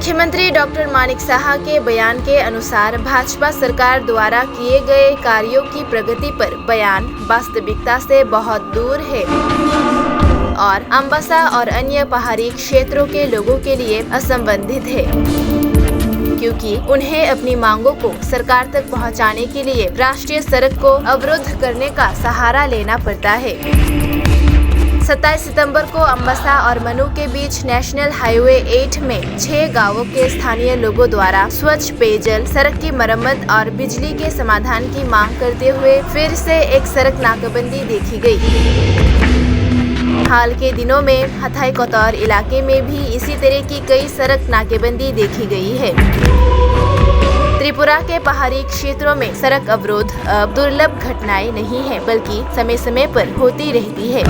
मुख्यमंत्री डॉक्टर मानिक साहा के बयान के अनुसार भाजपा सरकार द्वारा किए गए कार्यों की प्रगति पर बयान वास्तविकता से बहुत दूर है और अम्बासा और अन्य पहाड़ी क्षेत्रों के लोगों के लिए असंबंधित है, क्योंकि उन्हें अपनी मांगों को सरकार तक पहुंचाने के लिए राष्ट्रीय सड़क को अवरुद्ध करने का सहारा लेना पड़ता है। 27 सितंबर को अम्बासा और मनु के बीच नेशनल हाईवे 8 में 6 गांवों के स्थानीय लोगों द्वारा स्वच्छ पेयजल, सड़क की मरम्मत और बिजली के समाधान की मांग करते हुए फिर से एक सड़क नाकाबंदी देखी गई। हाल के दिनों में हथाई कोतौर इलाके में भी इसी तरह की कई सड़क नाकेबंदी देखी गई है। त्रिपुरा के पहाड़ी क्षेत्रों में सड़क अवरोध अब दुर्लभ घटनाएं नहीं है, बल्कि समय समय पर होती रहती है।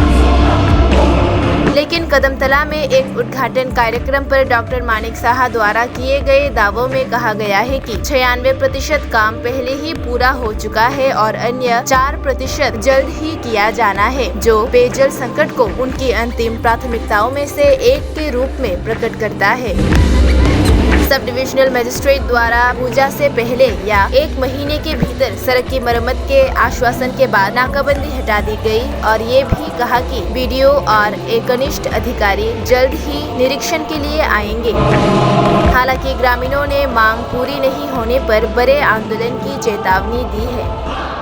लेकिन कदमतला में एक उद्घाटन कार्यक्रम पर डॉक्टर मानिक साहा द्वारा किए गए दावों में कहा गया है कि 96% काम पहले ही पूरा हो चुका है और अन्य 4% जल्द ही किया जाना है, जो पेयजल संकट को उनकी अंतिम प्राथमिकताओं में से एक के रूप में प्रकट करता है। सब डिविजनल मजिस्ट्रेट द्वारा पूजा से पहले या 1 महीने के भीतर सड़क की मरम्मत के आश्वासन के बाद नाकाबंदी हटा दी गई और ये भी कहा कि बीडीओ और एक कनिष्ठ अधिकारी जल्द ही निरीक्षण के लिए आएंगे। हालांकि ग्रामीणों ने मांग पूरी नहीं होने पर बड़े आंदोलन की चेतावनी दी है।